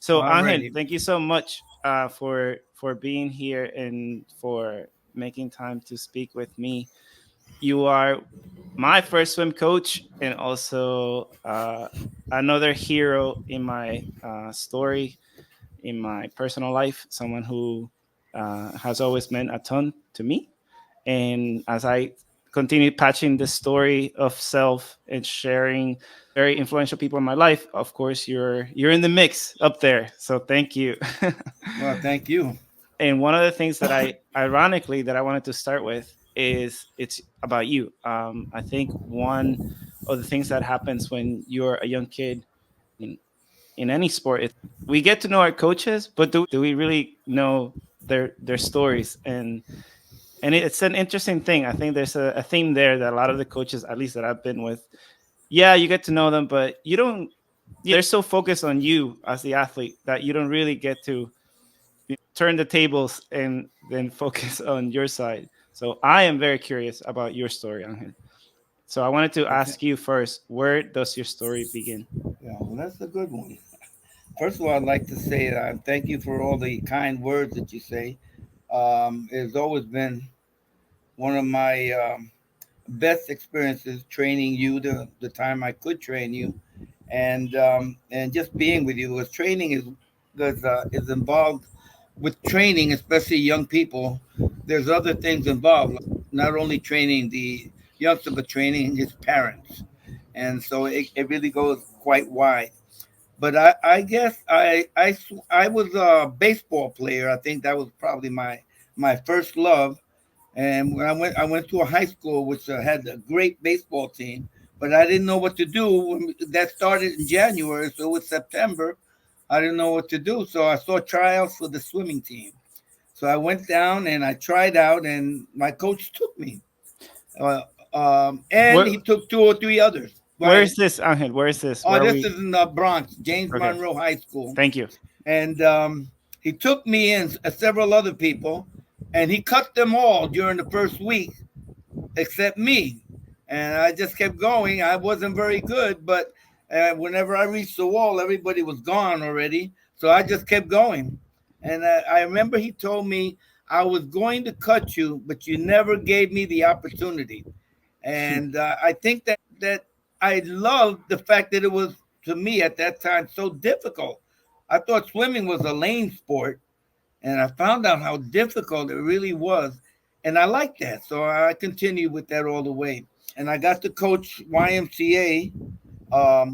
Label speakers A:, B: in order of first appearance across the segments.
A: So Angel,
B: Alrighty.
A: thank you so much for being here and for making time to speak with me. You are my first swim coach and also another hero in my story, in my personal life, someone who has always meant a ton to me. And as I continue patching the story of self and sharing very influential people in my life, of course, you're in the mix up there. So thank you.
B: Well, thank you.
A: And one of the things that I ironically that I wanted to start with is it's about you. I think one of the things that happens when you're a young kid in in any sport is we get to know our coaches, but do we really know their stories? And it's an interesting thing. I think there's a theme there that a lot of the coaches, at least that I've been with, yeah, you get to know them, but you don't. They're so focused on you as the athlete that you don't really get to turn the tables and then focus on your side. So I am very curious about your story, Angel. So I wanted to
B: Okay.
A: ask you first, where does your story begin?
B: Yeah, well, that's a good one. First of all, I'd like to say thank you for all the kind words that you say. It's always been one of my best experiences training you the time I could train you, and just being with you. Because training is involved with training, especially young people. There's other things involved, like not only training the youngster, but training his parents, and so it really goes quite wide. But I guess I was a baseball player. I think that was probably my first love. And when I went to a high school which had a great baseball team, but I didn't know what to do. That started in January, so it was September. I didn't know what to do, so I saw tryouts for the swimming team. So I went down and I tried out, and my coach took me, uh, and
A: Where
B: he took two or three others. Go
A: where
B: ahead.
A: is this, Angel? Where is this?
B: Oh,
A: Where are
B: this
A: we?
B: is in the Bronx, James
A: Okay,
B: Monroe High School,
A: thank you.
B: and he took me and several other people, and he cut them all during the first week except me. And I just kept going. I wasn't very good, but whenever I reached the wall, everybody was gone already. So I just kept going. And I remember he told me I was going to cut you, but you never gave me the opportunity. And I think that I loved the fact that it was to me at that time so difficult. I thought swimming was a lane sport, and I found out how difficult it really was, and I liked that, so I continued with that all the way. And I got to coach YMCA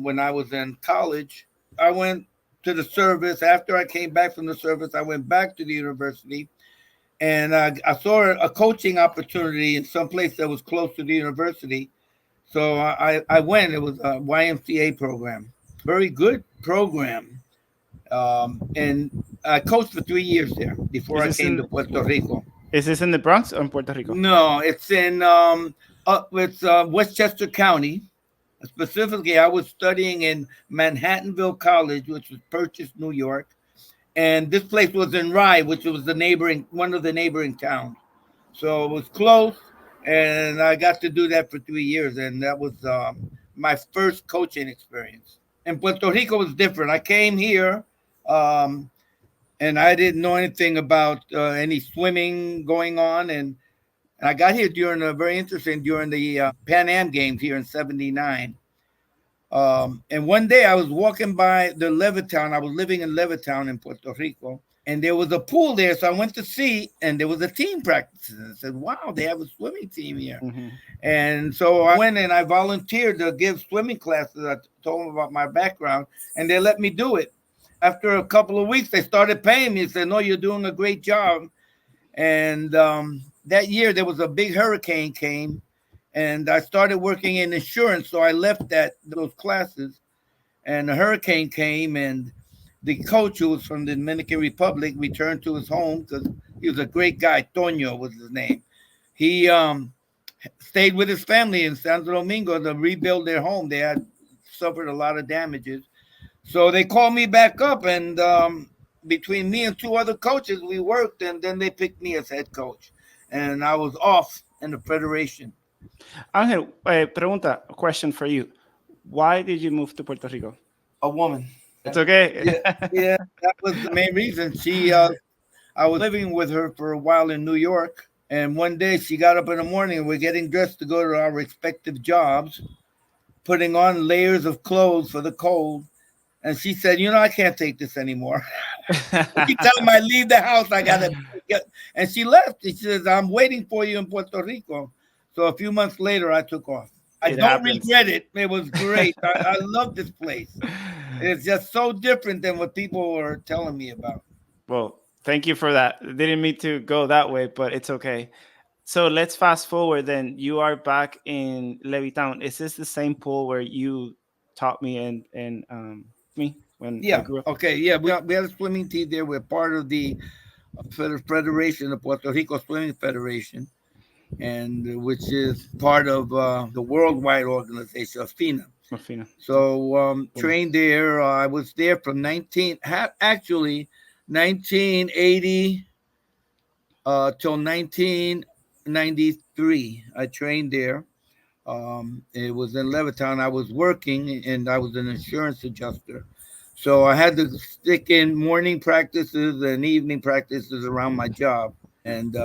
B: when I was in college. I went to the service. After I came back from the service, I went back to the university, and I saw a coaching opportunity in some place that was close to the university. So I went. It was a YMCA program, very good program, and I coached for 3 years there before
A: Is
B: I
A: this
B: came to
A: in
B: Puerto Rico.
A: is this in the Bronx or in Puerto Rico?
B: No, it's in it's Westchester County. Specifically, I was studying in Manhattanville College, which was Purchase, New York, and this place was in Rye, which was the neighboring one of the neighboring towns. So it was close, and I got to do that for 3 years, and that was my first coaching experience. And Puerto Rico was different. I came here, um, and I didn't know anything about any swimming going on. And I got here during a very interesting during the Pan Am Games here in '79. And one day I was walking by the Levittown. I was living in Levittown in Puerto Rico, and there was a pool there. So I went to see, and there was a team practice. And I said, "Wow, they have a swimming team here."
A: Hmm.
B: And so I went and I volunteered to give swimming classes. I told them about my background, and they let me do it. After a couple of weeks, they started paying me. They said, "No, you're doing a great job." And that year, there was a big hurricane came, and I started working in insurance. So I left those classes, and the hurricane came, and the coach, who was from the Dominican Republic, returned to his home because he was a great guy. Toño was his name. He stayed with his family in Santo Domingo to rebuild their home. They had suffered a lot of damages. So they called me back up, and between me and two other coaches, we worked, and then they picked me as head coach. And I was off in the federation.
A: Angel, pregunta, a question for you. Why did you move to Puerto Rico?
B: A woman.
A: It's okay.
B: Yeah, yeah, that was the main reason. I was living with her for a while in New York, and one day she got up in the morning and we're getting dressed to go to our respective jobs, putting on layers of clothes for the cold. And she said, "You know, I can't take this anymore. Every time I leave the house, I gotta get." And she left. She says, "I'm waiting for you in Puerto Rico." So a few months later, I took off. I
A: It
B: don't
A: happens.
B: regret it. It was great. I love this place. It's just so different than what people were telling me about.
A: Well, thank you for that. Didn't mean to go that way, but it's okay. So let's fast forward then. You are back in Levittown. Is this the same pool where you taught me and me when I
B: Yeah.
A: grew up?
B: Okay. Yeah. We had a swimming team there. We're part of the Federation, the Puerto Rico Swimming Federation, and which is part of the worldwide organization of FINA.
A: Morfina.
B: So
A: Boom.
B: trained there. I was there from actually 1980 till 1993. I trained there. It was in Levittown. I was working and I was an insurance adjuster. So I had to stick in morning practices and evening practices around my job. And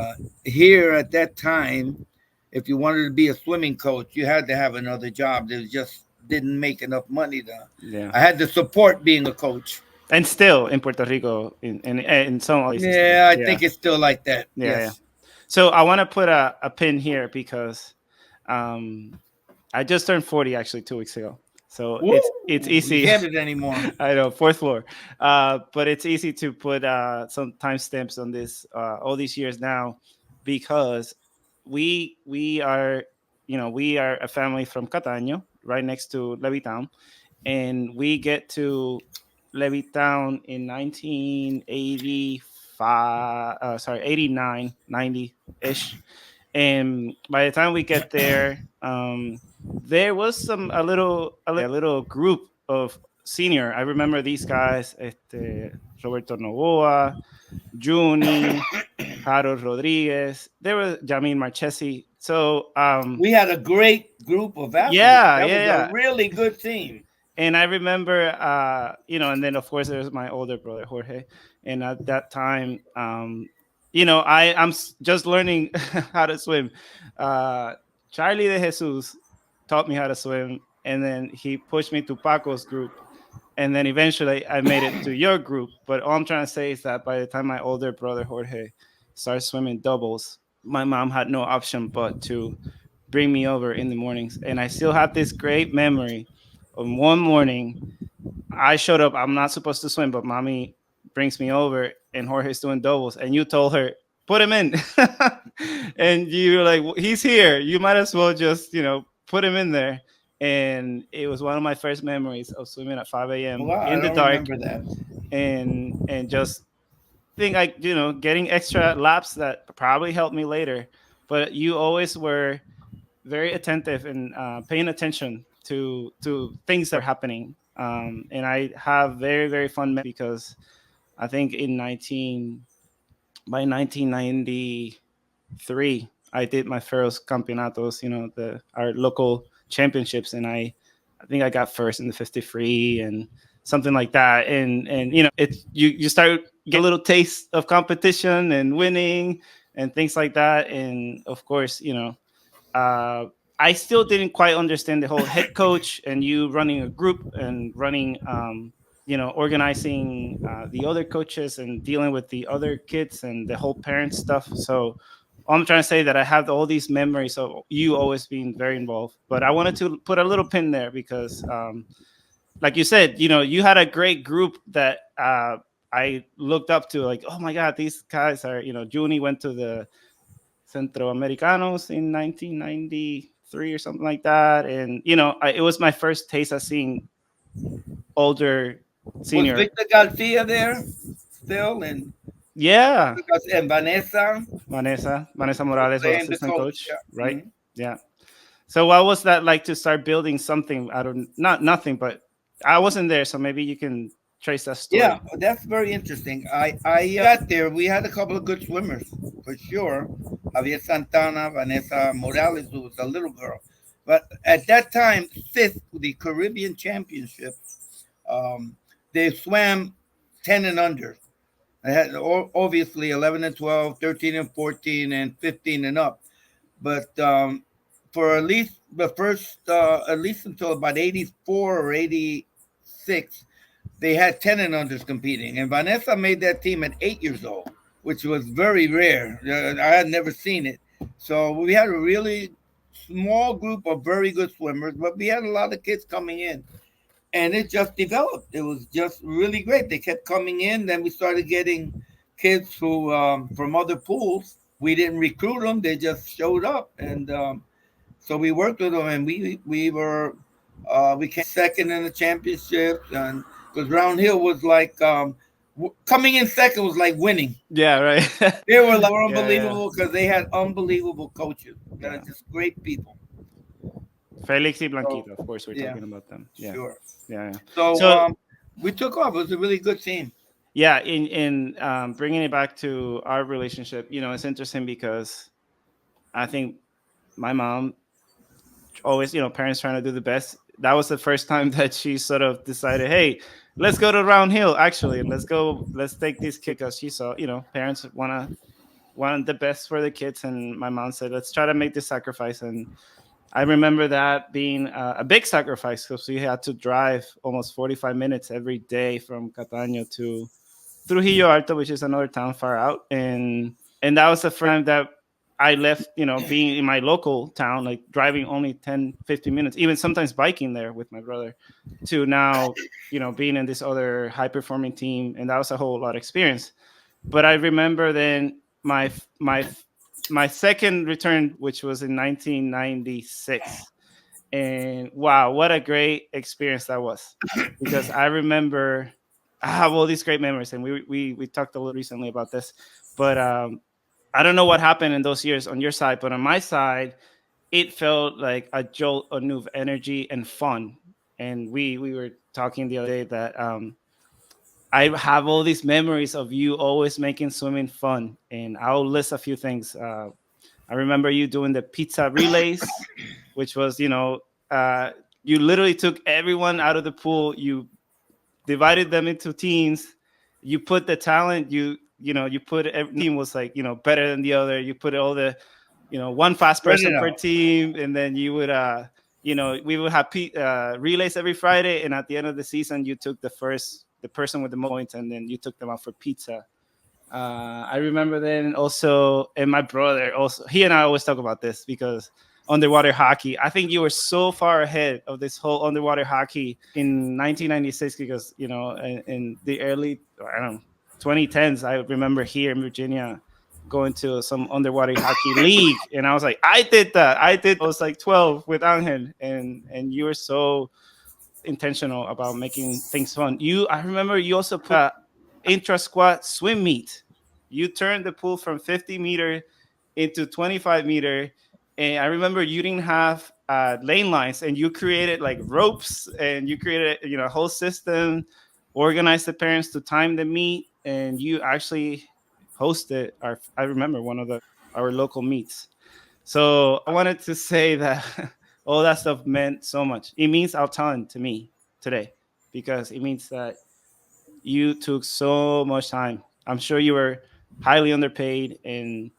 B: here at that time, if you wanted to be a swimming coach, you had to have another job. There just didn't make enough money to.
A: Yeah.
B: I had to support being a coach.
A: And still in Puerto Rico, in some places too.
B: Yeah, I
A: Yeah.
B: think it's still like that.
A: Yeah. Yeah.
B: Yes.
A: So I want to put a pin here because um, I just turned 40 actually 2 weeks ago. So it's
B: Woo! You
A: easy.
B: can't it anymore.
A: I know, fourth floor. But it's easy to put some timestamps on this all these years now because we are we are a family from Cataño, right next to Levittown, and we get to Levittown in 1985. Sorry, 89, 90 ish. And by the time we get there, there was a little group of senior. I remember these guys, Roberto Novoa, Juni, Harold Rodriguez. There was Jamin Marchesi. So
B: We had a great group of athletes.
A: yeah,
B: That
A: yeah,
B: was a
A: yeah.
B: really good team.
A: And I remember, and then of course there's my older brother Jorge, and at that time, I'm just learning how to swim. Uh, Charlie de Jesus taught me how to swim, and then he pushed me to Paco's group, and then eventually I made it to your group. But all I'm trying to say is that by the time my older brother Jorge started swimming doubles, my mom had no option but to bring me over in the mornings, and I still have this great memory of one morning I showed up. I'm not supposed to swim, but mommy brings me over, and Jorge's doing doubles, and you told her put him in, and you're like, he's here. You might as well just put him in there. And it was one of my first memories of swimming at 5 a.m.
B: Wow, I
A: in the
B: don't
A: dark,
B: remember that.
A: and just think like getting extra laps that probably helped me later. But you always were very attentive and paying attention to things that were happening. And I have very very fun because I think in 19 by 1993 I did my first campeonatos, the our local championships, and I think I got first in the 50 free and something like that. And it's you start get a little taste of competition and winning and things like that. And of course, uh, I still didn't quite understand the whole head coach and you running a group and running, organizing the other coaches and dealing with the other kids and the whole parent stuff. So I'm trying to say that I have all these memories of you always being very involved. But I wanted to put a little pin there because, like you said, you had a great group that I looked up to. Like, oh my God, these guys are, Juni went to the Centroamericanos in 1993 or something like that. And, it was my first taste of seeing older
B: Was
A: senior.
B: Victor Garcia there still,
A: Yeah.
B: and Vanessa
A: Vanessa
B: was
A: Morales was
B: playing the
A: assistant
B: coach?
A: coach,
B: Yeah.
A: right? Yeah. So what was that like to start building something out of not nothing, but I wasn't there. So maybe you can trace that
B: Yeah,
A: story.
B: that's very interesting. I got there. We had a couple of good swimmers for sure. Javier Santana, Vanessa Morales, who was a little girl. But at that time, fifth, the Caribbean Championship, um, They swam 10 and under. I had obviously 11 and 12, 13 and 14, and 15 and up. But for at least the first, at least until about 84 or 86, they had 10 and unders competing. And Vanessa made that team at 8 years old, which was very rare. I had never seen it. So we had a really small group of very good swimmers, but we had a lot of kids coming in. And it just developed. It was just really great. They kept coming in. Then we started getting kids who from other pools. We didn't recruit them; they just showed up, and so we worked with them. And we came second in the championship, and because Round Hill was like coming in second was like winning.
A: Yeah, right.
B: They were like
A: Yeah, yeah,
B: unbelievable because they had unbelievable coaches. They're
A: yeah.
B: just great people.
A: Felix y
B: So
A: Blanquito, of course, we're
B: yeah,
A: talking about them. Yeah,
B: sure.
A: yeah, yeah.
B: So
A: So
B: we took off. It was a really good team.
A: yeah, in bringing it back to our relationship, it's interesting because I think my mom always, parents trying to do the best. That was the first time that she sort of decided, hey, let's go to Round Hill. Actually, let's go. Let's take this kid because she saw, parents want the best for the kids, and my mom said, let's try to make this sacrifice. And I remember that being a big sacrifice because we had to drive almost 45 minutes every day from Catania to Trujillo Alto, which is another town far out. And that was the first time that I left, being in my local town, like driving only 10, 15 minutes, even sometimes biking there with my brother, to now, being in this other high performing team. And that was a whole lot of experience. But I remember then my second return, which was in 1996, and wow, what a great experience that was, because I remember I have all these great memories, and we talked a little recently about this, but I don't know what happened in those years on your side, but on my side, it felt like a jolt of new energy and fun. And we were talking the other day that I have all these memories of you always making swimming fun, and I'll list a few things. I remember you doing the pizza relays, which was, uh, you literally took everyone out of the pool, you divided them into teams, you put the talent, you put every team was like, better than the other. You put all the, one fast
B: Spread
A: person
B: it
A: per
B: out.
A: team, and then you would, we would have relays every Friday, and at the end of the season, you took the person with the most points, and then you took them out for pizza. I remember then also, and my brother also, he and I always talk about this because underwater hockey. I think you were so far ahead of this whole underwater hockey in 1996 because in the early, I don't know, 2010s. I remember here in Virginia going to some underwater hockey league, and I was like, I did that. I was like 12 with Angel, and you were so intentional about making things fun. I remember you also put a intra squad swim meet. You turned the pool from 50-meter into 25-meter, and I remember you didn't have lane lines, and you created like ropes, and you created a whole system, organized the parents to time the meet, and you actually hosted our. I remember one of our local meets. So I wanted to say that all that stuff meant so much. It means a ton to me today because it means that you took so much time. I'm sure you were highly underpaid and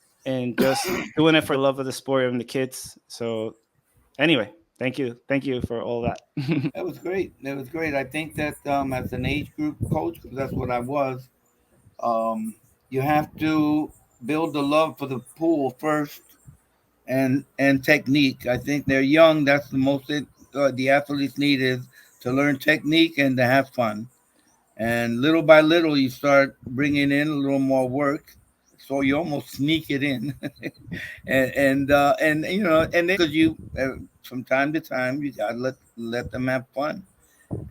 A: just doing it for the love of the sport and the kids. So anyway, thank you for all that.
B: That was great. That was great. I think that as an age group coach, because that's what I was, you have to build the love for the pool first and technique. I think they're young. That's the most the athletes need is to learn technique and to have fun. And little by little, you start bringing in a little more work, so you almost sneak it in, and and then because you from time to time you gotta let them have fun.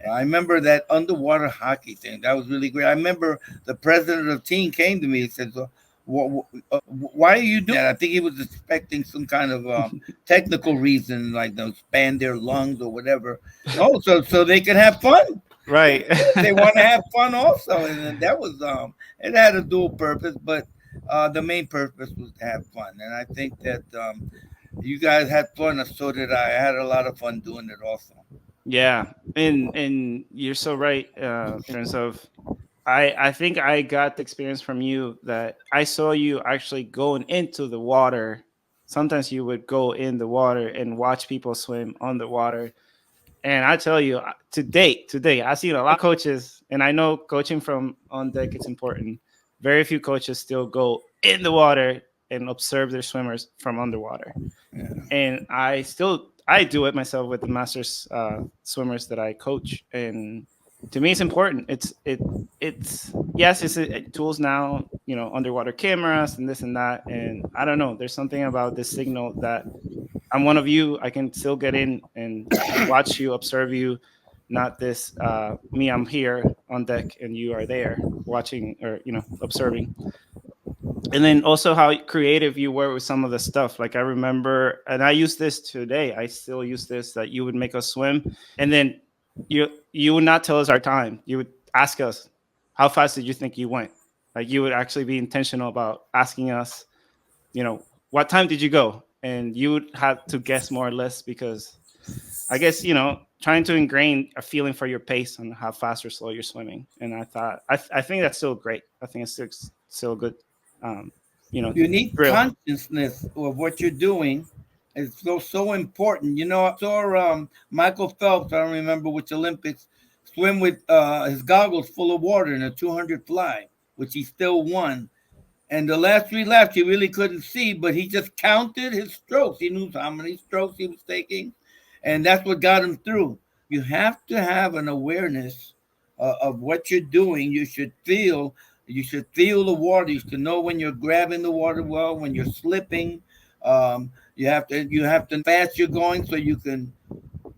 B: I remember that underwater hockey thing. That was really great. I remember the president of the team came to me and said, so, why are you doing that? I think he was expecting some kind of technical reason, like they'll expand their lungs or whatever. No, so they can have fun.
A: Right.
B: They want to have fun also, and then that was it had a dual purpose, but the main purpose was to have fun. And I think that you guys had fun, and so did I. I had a lot of fun doing it also.
A: Yeah, and you're so right in terms of I think I got the experience from you that I saw you actually going into the water. Sometimes you would go in the water and watch people swim underwater. And I tell you, today, I've seen a lot of coaches, and I know coaching from on deck it's important. Very few coaches still go in the water and observe their swimmers from underwater. And I do it myself with the masters swimmers that I coach, and to me it's important. It's yes, it's tools now, underwater cameras and this and that, and I don't know. There's something about this signal that I'm one of you. I can still get in and watch you, observe you, not this me. I'm here on deck and you are there watching or observing. And then also how creative you were with some of the stuff. Like I remember, and I use this today. I still use this that you would make us swim, and then you would not tell us our time. You would ask us, "How fast did you think you went?" Like you would actually be intentional about asking us, what time did you go? And you would have to guess more or less because I guess trying to ingrain a feeling for your pace and how fast or slow you're swimming. And I think that's still great. I think it's still good. Um,
B: You need
A: drill.
B: consciousness of what you're doing. It's so important. I saw Michael Phelps. I don't remember which Olympics swim with his goggles full of water in a 200 fly, which he still won. And the last three laps, he really couldn't see, but he just counted his strokes. He knew how many strokes he was taking, and that's what got him through. You have to have an awareness of what you're doing. You should feel. You should feel the water. You should know when you're grabbing the water well, when you're slipping. You have to fast you're going so you can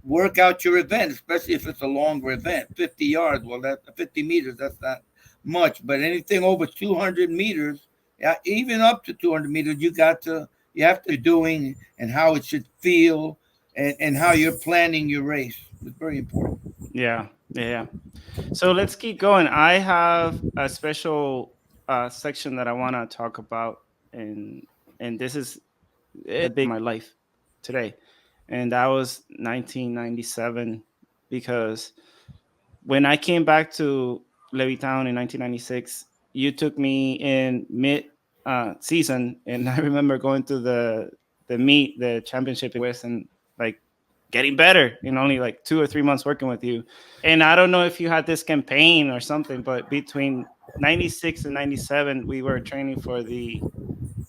B: work out your event, especially if it's a longer event. 50 yards, well, that's 50 meters. That's not much, but anything over 200 meters, yeah, even up to 200 meters, you have to doing and how it should feel, and how you're planning your race. It's very important.
A: Yeah, yeah, yeah. So let's keep going. I have a special section that I want to talk about, and this is big in my life today, and that was 1997 because when I came back to Levittown in 1996, you took me in mid season, and I remember going to the meet, the championship in West, and like getting better in only like 2 or 3 months working with you. And I don't know if you had this campaign or something, but between 96 and 97, we were training for the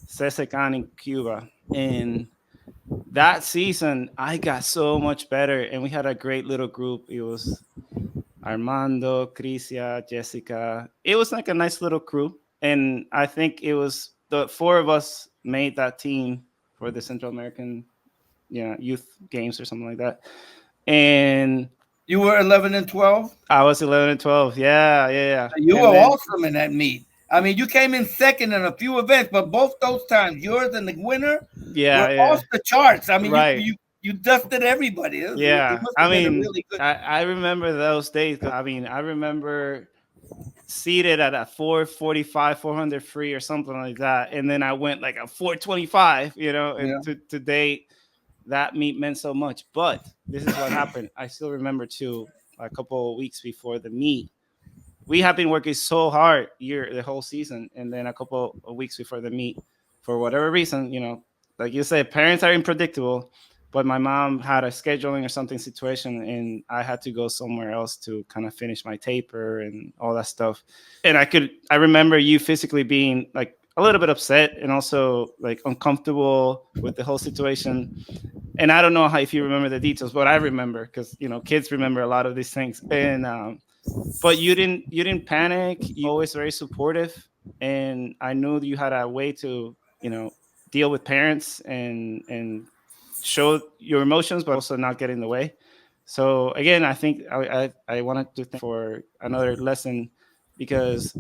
A: CSECAN in Cuba, and that season I got so much better, and we had a great little group. It was Armando, Crisia, Jessica. It was like a nice little crew. And I think it was the four of us made that team for the Central American youth games or something like that. And
B: You were 11 and 12.
A: I was 11 and 12. Yeah, yeah, yeah.
B: You were
A: And then,
B: awesome in that meet. I mean, you came in second in a few events, but both those times, yours and the winner
A: yeah,
B: were off
A: yeah.
B: the charts. I mean, you
A: Right.
B: you you dusted everybody. It
A: Yeah.
B: must
A: I
B: have been a
A: mean,
B: really good.
A: I remember those days. I mean, I remember seated at a 445, 400 free or something like that. And then I went like a 425, and
B: Yeah.
A: to date, that meet meant so much. But this is what happened. I still remember too, a couple of weeks before the meet, we have been working so hard the whole season. And then a couple of weeks before the meet, for whatever reason, like you said, parents are unpredictable. But my mom had a scheduling or something situation, and I had to go somewhere else to kind of finish my taper and all that stuff. And I remember you physically being like a little bit upset and also like uncomfortable with the whole situation. And I don't know how if you remember the details, but I remember because kids remember a lot of these things. And but you didn't panic. You always very supportive, and I knew that you had a way to deal with parents and show your emotions, but also not get in the way. So again, I think I wanted to thank for another lesson because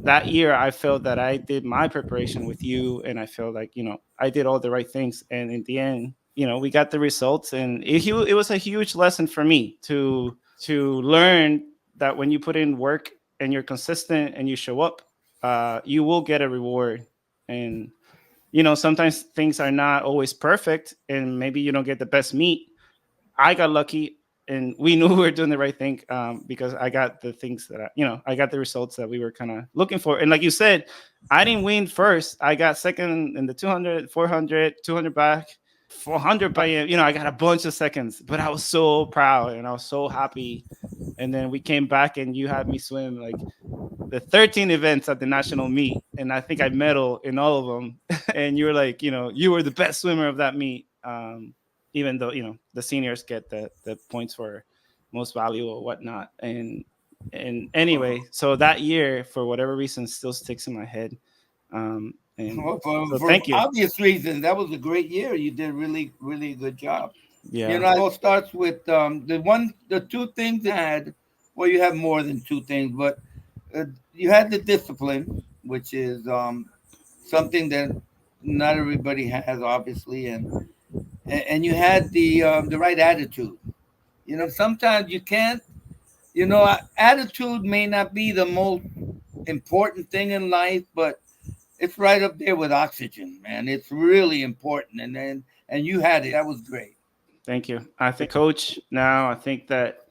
A: that year I felt that I did my preparation with you, and I felt like I did all the right things, and in the end, we got the results, and it was a huge lesson for me to learn that when you put in work and you're consistent and you show up, you will get a reward. And sometimes things are not always perfect, and maybe you don't get the best meat. I got lucky. and we knew we were doing the right thing, because I got the things that I got the results that we were kind of looking for. And like you said, I didn't win first. I got second in the 200, 400, 200 back, 400 by, I got a bunch of seconds, but I was so proud and I was so happy. And then we came back and you had me swim like the 13 events at the national meet, and I think I medal in all of them. And you were like, you were the best swimmer of that meet. Even though the seniors get the points for most valuable or whatnot. And anyway, so that year, for whatever reason, still sticks in my head. And
B: Well,
A: so
B: for
A: thank you.
B: obvious reasons, that was a great year. You did really, really good job. You
A: Yeah,
B: know, it all starts with the two things that had. Well, you have more than two things, but uh, you had the discipline, which is something that not everybody has, obviously, and you had the right attitude. You know, sometimes you can't. You know, attitude may not be the most important thing in life, but it's right up there with oxygen, man. It's really important, and you had it. That was great.
A: thank you. I think coach now. I think that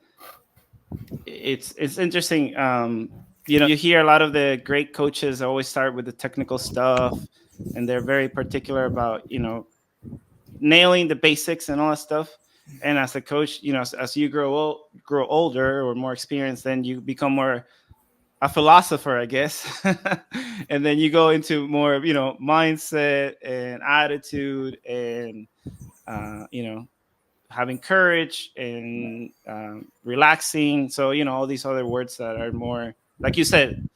A: it's interesting. You hear a lot of the great coaches always start with the technical stuff, and they're very particular about nailing the basics and all that stuff. And as a coach, as you grow older or more experienced, then you become more a philosopher, I guess. And then you go into more mindset and attitude and having courage and relaxing. So all these other words that are more, like you said,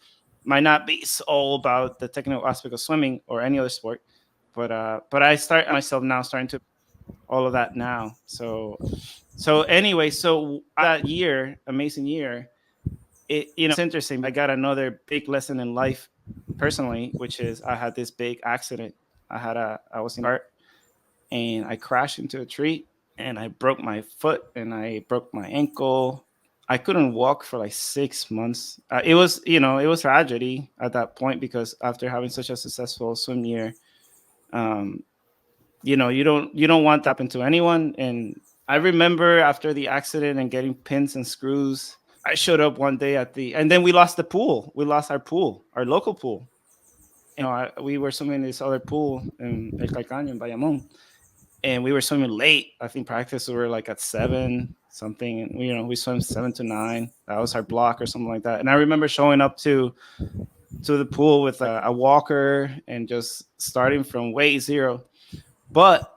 A: might not be all about the technical aspect of swimming or any other sport, but I start myself now starting to all of that now. So anyway, so that year, amazing year, it's interesting. I got another big lesson in life personally, which is I had this big accident. I was in a cart and I crashed into a tree and I broke my foot and I broke my ankle. I couldn't walk for like 6 months. It was tragedy at that point because after having such a successful swim year, um, you don't want that to happen to anyone. And I remember after the accident and getting pins and screws, I showed up one day and then we lost the pool. We lost our pool, our local pool. We were swimming in this other pool in El Calcaño in Bayamon, and we were swimming late. I think practice we were like at 7 something, and we swam 7 to 9. That was our block or something like that. And I remember showing up to the pool with a walker and just starting from weight zero. But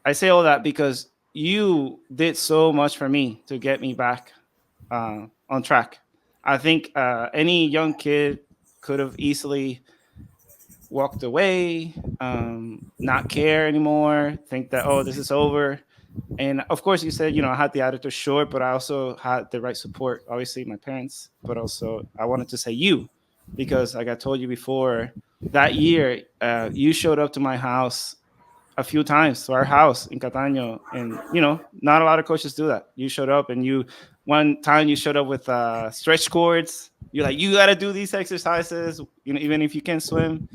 A: I say all that because you did so much for me to get me back on track. I think any young kid could have easily walked away, not care anymore, think that, oh, this is over. And of course, you said, I had the attitude short, but I also had the right support. Obviously, my parents, but also I wanted to say you, because like I told you before, that year, you showed up to my house a few times, to our house in Catano, and not a lot of coaches do that. You showed up, and one time you showed up with stretch cords. You're like, you got to do these exercises, even if you can't swim.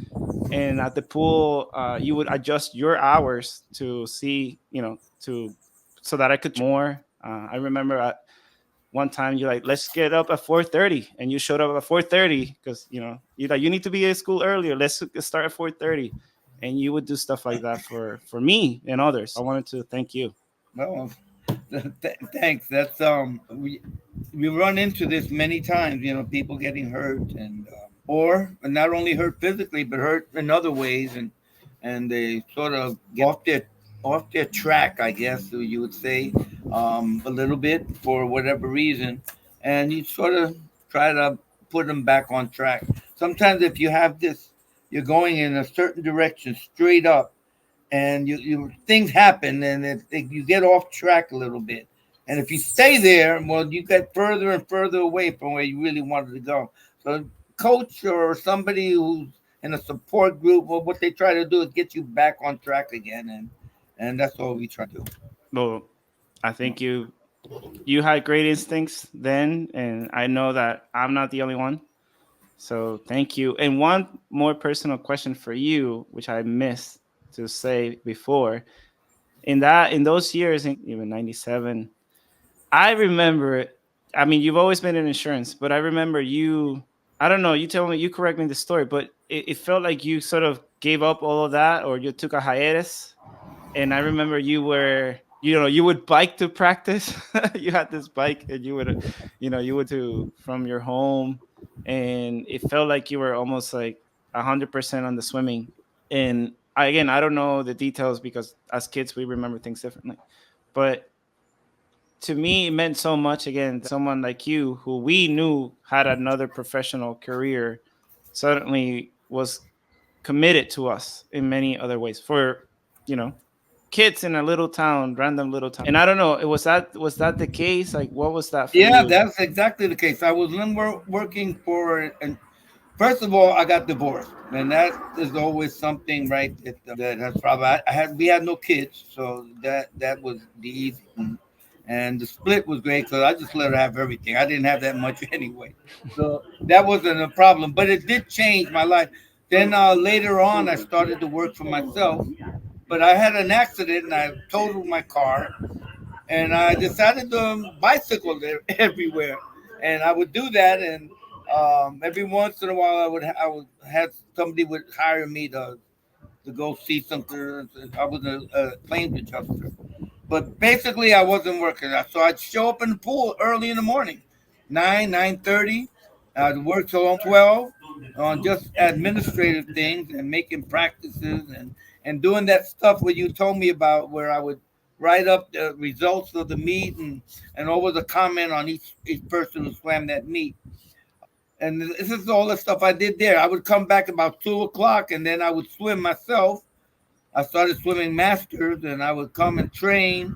A: And at the pool, you would adjust your hours to see, to so that I could more. I remember at one time you're like, let's get up at 4:30, and you showed up at 4:30 because you're like, you need to be at school earlier. Let's start at 4:30, and you would do stuff like that for me and others. I wanted to thank you.
B: Well, thanks. That's we run into this many times. You know, people getting hurt or not only hurt physically but hurt in other ways, and they sort of get off their track, I guess you would say, a little bit for whatever reason, and you sort of try to put them back on track. Sometimes if you have this, you're going in a certain direction straight up, and you things happen, and you get off track a little bit. And if you stay there, well, you get further and further away from where you really wanted to go. So, coach or somebody who's in a support group, well, what they try to do is get you back on track again, and that's all we try to do.
A: Well, I think you had great instincts then, and I know that I'm not the only one. So thank you. And one more personal question for you, which I missed to say before. In those years, even '97, I remember, I mean, you've always been in insurance, but I remember you, I don't know, you tell me, you correct me the story, but it felt like you sort of gave up all of that or you took a hiatus. And I remember you were, you would bike to practice. You had this bike and you would, you would to from your home, and it felt like you were almost like 100% on the swimming. And again, I don't know the details because as kids we remember things differently, but to me it meant so much again that someone like you who we knew had another professional career suddenly was committed to us in many other ways for you know kids in a little town, random little town. And I don't know, was that the case? Like, what was that for
B: Yeah,
A: you?
B: that's exactly the case. I was working for, and first of all, I got divorced, and that is always something, right? That has probably we had no kids, so that was the easy one. And the split was great because I just let her have everything. I didn't have that much anyway, so that wasn't a problem. But it did change my life. Then later on, I started to work for myself, but I had an accident and I totaled my car, and I decided to bicycle there everywhere, and I would do that, and every once in a while I would have somebody would hire me to go see some. I was a claims adjuster, but basically I wasn't working. So I'd show up in the pool early in the morning, 9:30. I'd work till 12 on just administrative things and making practices and doing that stuff where you told me about, where I would write up the results of the meet and always a comment on each person who swam that meet. And this is all the stuff I did there. I would come back about 2 o'clock and then I would swim myself. I started swimming masters and I would come and train,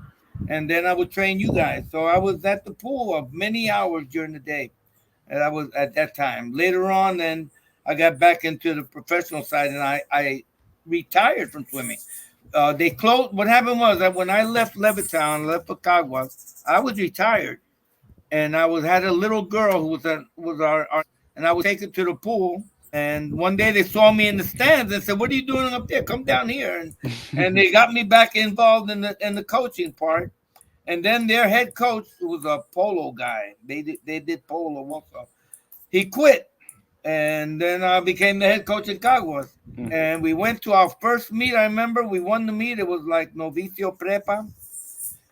B: and then I would train you guys. So I was at the pool of many hours during the day. And I was at that time. Later on, then I got back into the professional side and I retired from swimming. They closed. What happened was that when I left Levittown, left Pacagua, I was retired, and I was had a little girl who was our, and I would take her to the pool. And one day they saw me in the stands and said, "What are you doing up there? Come down here." And they got me back involved in the coaching part. And then their head coach, who was a polo guy, they did polo also. He quit, and then I became the head coach at Caguas. And we went to our first meet. I remember we won the meet. It was like Novicio Prepa,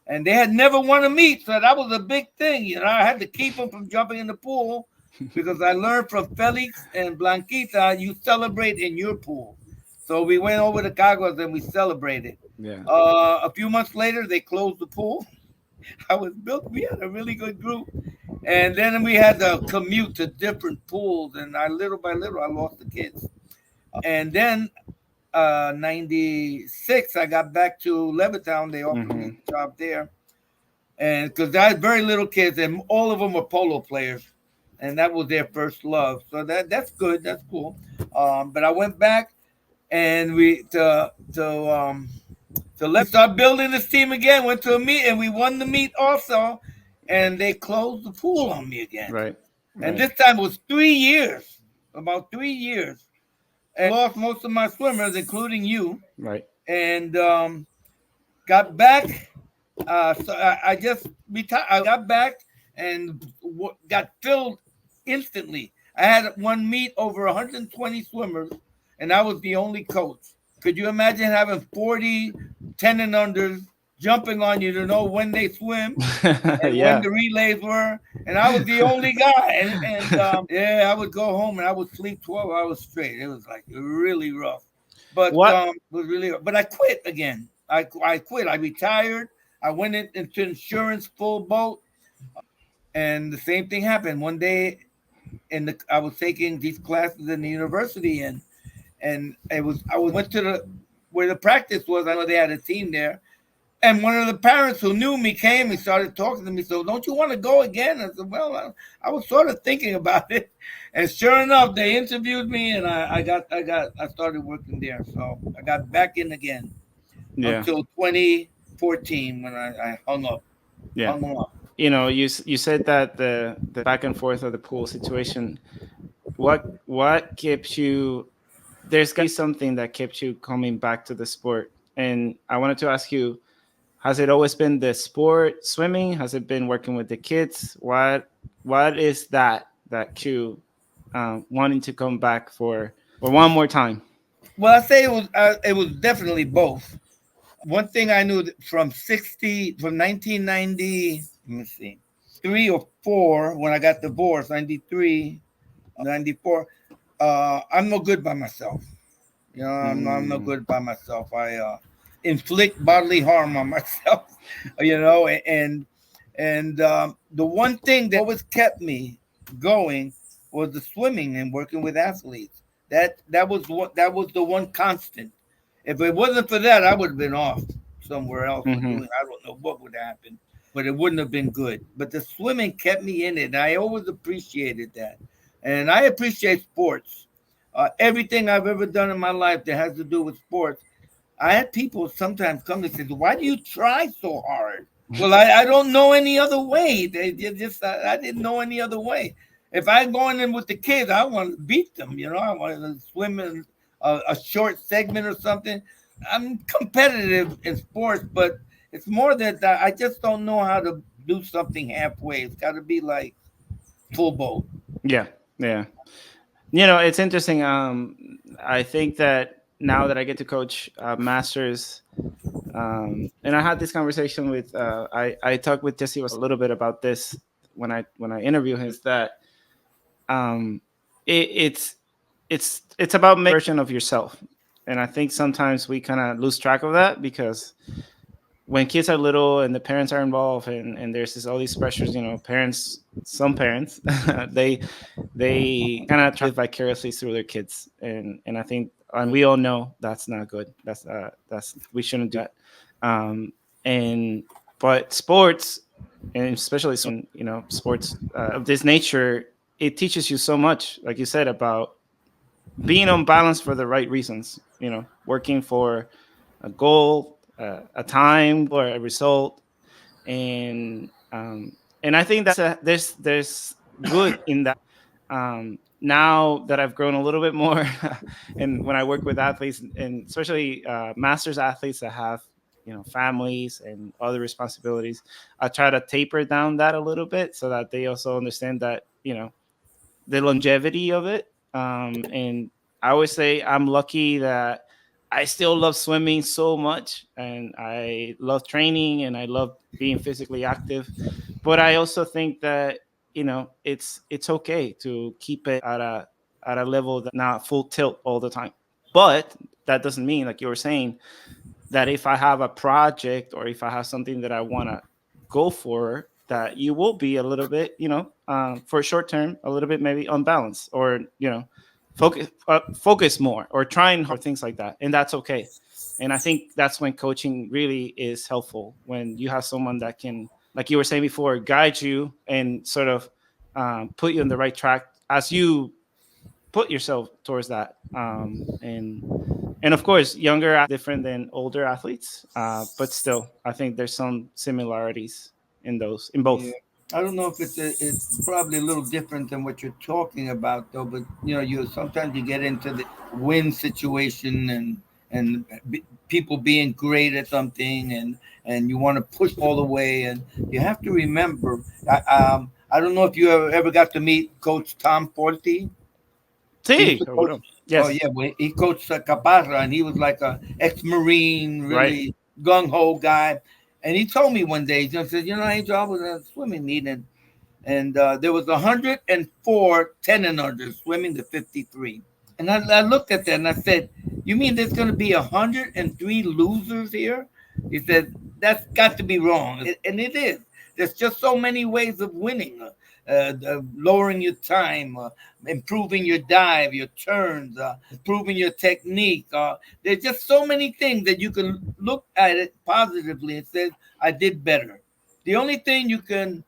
B: and they had never won a meet, so that was a big thing. I had to keep them from jumping in the pool because I learned from Felix and Blanquita, you celebrate in your pool. So we went over to Caguas and we celebrated.
A: Yeah.
B: A few months later, they closed the pool. I was built. We had a really good group, and then we had to commute to different pools, and I little by little I lost the kids. And then '96, I got back to Levittown. They offered me a job there, and because I had very little kids, and all of them were polo players, and that was their first love. So that's good. That's cool. But I went back, and to let's start building this team again. Went to a meet and we won the meet also, and they closed the pool on me again.
A: Right.
B: And
A: Right.
B: this time it was 3 years, about 3 years, and I lost most of my swimmers, including you.
A: Right.
B: And got back. So I just retired. I got back and got filled instantly. I had one meet over 120 swimmers, and I was the only coach. Could you imagine having 40 10 and unders jumping on you to know when they swim and when
A: Yeah.
B: the relays were? And I was the only guy. And yeah, I would go home and I would sleep 12 hours straight. It was like really rough. But
A: What?
B: it was really rough. But I quit again. I quit. I retired. I went into insurance full boat. And the same thing happened. One day I was taking these classes in the university, and I went to the where the practice was. I know they had a team there, and one of the parents who knew me came and started talking to me. So, don't you want to go again? I said, well, I was sort of thinking about it, and sure enough, they interviewed me, and I started working there. So I got back in again
A: Yeah.
B: until 2014 when I
A: Yeah.
B: hung them up.
A: You said that the back and forth of the pool situation. What kept you? There's got to be something that kept you coming back to the sport. And I wanted to ask you, Has it always been the sport swimming? Has it been working with the kids? What is that cue wanting to come back for one more time?
B: Well, I say it was definitely both. One thing I knew from 1990. Let me see, 3 or 4 when I got divorced, 93, 94. I'm no good by myself. You know, I'm no
A: Mm,
B: good by myself. I inflict bodily harm on myself. You know, and the one thing that always kept me going was the swimming and working with athletes. That was the one constant. If it wasn't for that, I would have been off somewhere else or
A: hmm
B: doing, I don't know what would happen, but it wouldn't have been good. But the swimming kept me in it, and I always appreciated that. And I appreciate sports. Everything I've ever done in my life that has to do with sports, I had people sometimes come and say, "Why do you try so hard?" Well, I don't know any other way. They just I didn't know any other way. If I'm going in with the kids, I want to beat them. You know, I want to swim in a short segment or something. I'm competitive in sports, but it's more that I just don't know how to do something halfway. It's got to be like full boat.
A: Yeah, yeah. It's interesting. I think that now that I get to coach masters, and I had this conversation with I talked with Jesse was a little bit about this when I interview him. Is that um, it's it's about making a version of yourself, and I think sometimes we kind of lose track of that because when kids are little and the parents are involved and there's all these pressures, some parents they kind of try to live vicariously through their kids, and I think, and we all know that's not good. That's we shouldn't do that. And But sports, and especially sports of this nature, it teaches you so much, like you said, about being on balance for the right reasons. Working for a goal, a time, or a result, and I think there's good in that. Now that I've grown a little bit more, and when I work with athletes, and especially masters athletes that have families and other responsibilities, I try to taper down that a little bit so that they also understand that the longevity of it. And I always say I'm lucky that I still love swimming so much, and I love training, and I love being physically active. But I also think that it's okay to keep it at a level that not full tilt all the time. But that doesn't mean, like you were saying, that if I have a project or if I have something that I want to go for, that you will be a little bit, for short term, a little bit maybe unbalanced, or focus more, or trying hard, things like that, and that's okay. And I think that's when coaching really is helpful, when you have someone that can, like you were saying before, guide you and sort of put you on the right track as you put yourself towards that. And of course, younger different than older athletes, but still, I think there's some similarities in
B: Yeah.
A: both.
B: I don't know if it's probably a little different than what you're talking about though, but you know, you sometimes you get into the win situation and people being great at something and you want to push all the way and you have to remember. I don't know if you ever got to meet Coach Tom Forte. He used
A: Sí,
B: to coach.
A: seguro.
B: Oh
A: Yes,
B: yeah, well, he coached Caparra, and he was like a ex-marine,
A: right.
B: really gung ho guy. And he told me one day, he said, Angel, I was at a swimming meet, and there was 104 10 and under swimming to 53. And I looked at that and I said, "You mean there's going to be 103 losers here?" He said, "That's got to be wrong," and it is. There's just so many ways of winning. Lowering your time, improving your dive, your turns, improving your technique. There's just so many things that you can look at it positively and say, "I did better." The only thing you can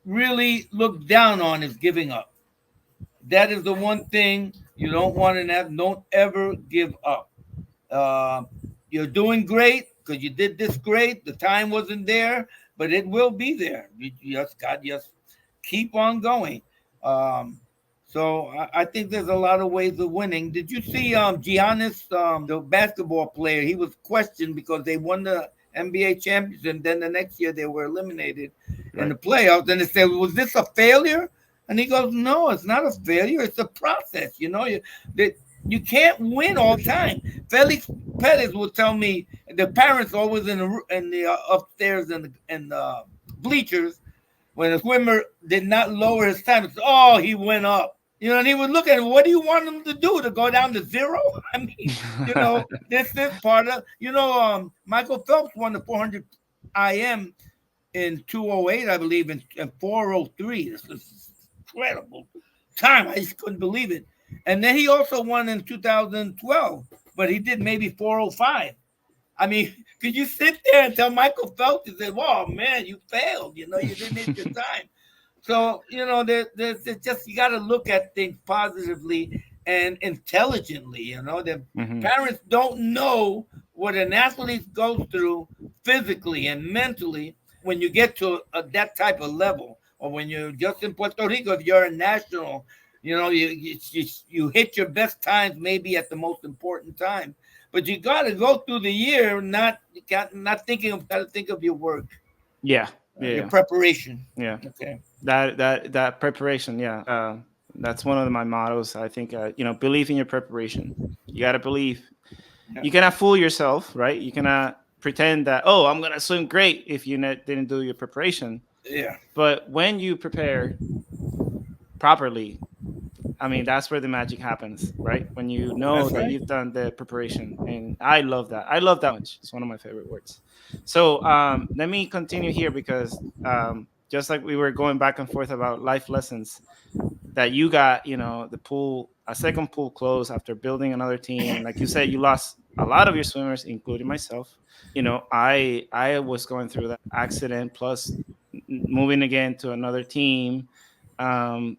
B: really look down on is giving up. That is the one thing you don't want to have. Don't ever give up. Uh, you're doing great because you did this great. The time wasn't there, but it will be there. You just got just keep on going. Um, so I think there's a lot of ways of winning. Did you see Giannis, the basketball player? He was questioned because they won the NBA champions, and then the next year they were eliminated in
A: Right.
B: the playoffs. And they said, "Was this a failure?" And he goes, "No, it's not a failure. It's a process. That you can't win all the time." Felix Perez will tell me the parents always in the upstairs in the bleachers when a swimmer did not lower his time. It's, oh, he went up. And he would look at him. What do you want him to do? To go down to zero? I mean, this is part of. Michael Phelps won the 400 IM in 208, I believe, in 403. This is incredible time. I just couldn't believe it. And then he also won in 2012, but he did maybe 405. I mean, could you sit there and tell Michael Phelps, you said, "Wow, man, you failed. You didn't hit your time." So, there's just, you got to look at things positively and intelligently. The
A: Hmm.
B: parents don't know what an athlete goes through physically and mentally when you get to that type of level, or when you're just in Puerto Rico, if you're a national, you hit your best times maybe at the most important time. But you got to go through the year, not thinking of, got to think of your work,
A: Yeah. Yeah.
B: your
A: Yeah.
B: preparation.
A: Yeah.
B: Okay.
A: That preparation. Yeah. That's one of my mottos. I think, believe in your preparation. You got to believe.
B: Yeah.
A: You cannot fool yourself, right? You cannot pretend that, oh, I'm going to swim great if you didn't do your preparation.
B: Yeah.
A: But when you prepare properly, I mean, that's where the magic happens, right? When you know
B: That's
A: that
B: right.
A: you've done the preparation. And I love that. I love that much. It's one of my favorite words. So let me continue here because just like we were going back and forth about life lessons, that you got, the pool, a second pool closed after building another team. Like you said, you lost a lot of your swimmers, including myself. I was going through that accident plus moving again to another team. And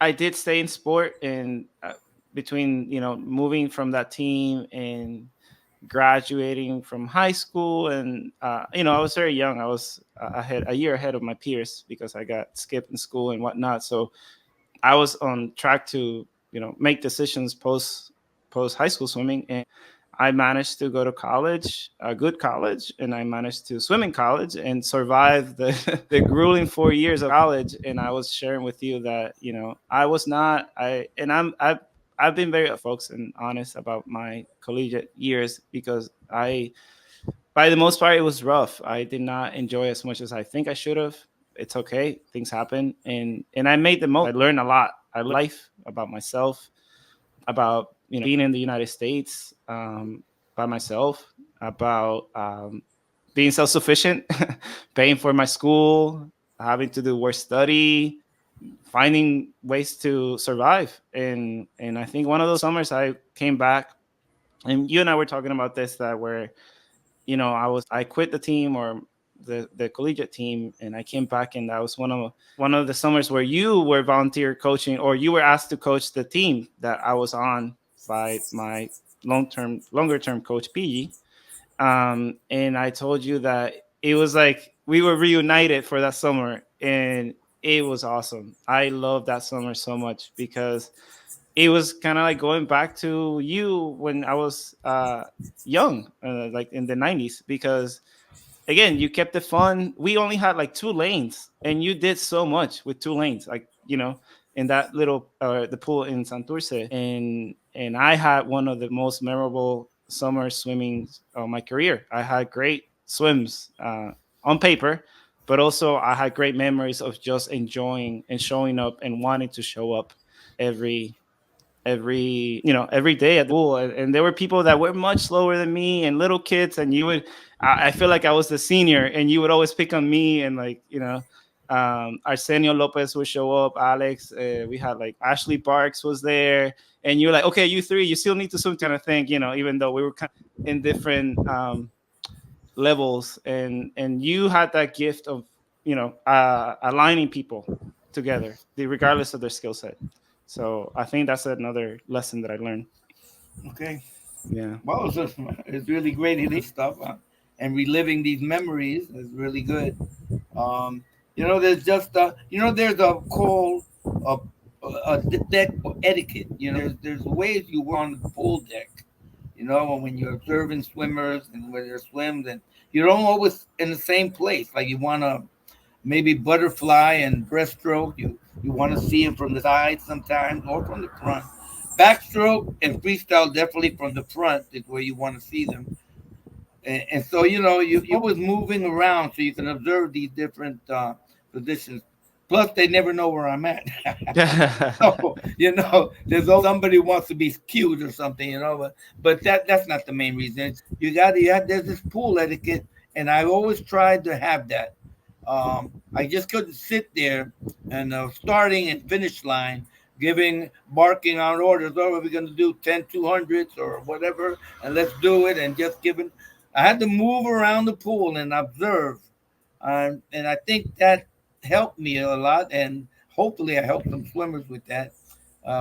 A: I did stay in sport, and between moving from that team and graduating from high school, and I was very young. I was a year ahead of my peers because I got skipped in school and whatnot. So I was on track to make decisions post high school swimming, and I managed to go to college, a good college, and I managed to swim in college and survive the the grueling 4 years of college. And I was sharing with you that I was not I and I've been very folks and honest about my collegiate years because I by the most part it was rough. I did not enjoy as much as I think I should have. It's okay, things happen, and I made the most. I learned a lot. I learned life about myself, about being in the United States by myself, about being self-sufficient, paying for my school, having to do work study, finding ways to survive. And I think one of those summers I came back, and you and I were talking about this, that where I quit the team, or the collegiate team, and I came back, and that was one of the summers where you were volunteer coaching, or you were asked to coach the team that I was on by my longer term coach PG. And I told you that it was like we were reunited for that summer, and it was awesome. I loved that summer so much because it was kind of like going back to you when I was young, like in the 90s, because again, you kept it fun. We only had like 2 lanes, and you did so much with 2 lanes, like in that little the pool in Santurce, and I had one of the most memorable summer swimmings of my career. I had great swims on paper, but also I had great memories of just enjoying and showing up and wanting to show up every every day at the pool. And there were people that were much slower than me and little kids, and I feel like I was the senior, and you would always pick on me, and like Arsenio Lopez would show up, Alex, we had like Ashley Parks was there, and you're like, okay, you three, you still need to swim, kind of thing, even though we were kind of in different levels, and you had that gift of aligning people together, regardless of their skill set. So I think that's another lesson that I learned.
B: Okay.
A: Yeah.
B: Well, it's really great hitting stuff, and reliving these memories is really good. Um, there's just there's a call of deck etiquette. There's ways you work on the pool deck. when you're observing swimmers and when they're swims, and you don't always in the same place. Like you want to maybe butterfly and breaststroke, you want to see them from the side sometimes or from the front. Backstroke and freestyle definitely from the front is where you want to see them. And so you're always moving around so you can observe these different positions. Plus, they never know where I'm at. So there's always somebody who wants to be cute or something, but that's not the main reason. You got there's this pool etiquette, and I always tried to have that. I just couldn't sit there and starting and finish line giving barking on orders. Oh, we're going to do 10 200s or whatever, and let's do it, and just giving. I had to move around the pool and observe, and I think that helped me a lot, and hopefully I helped some swimmers with that,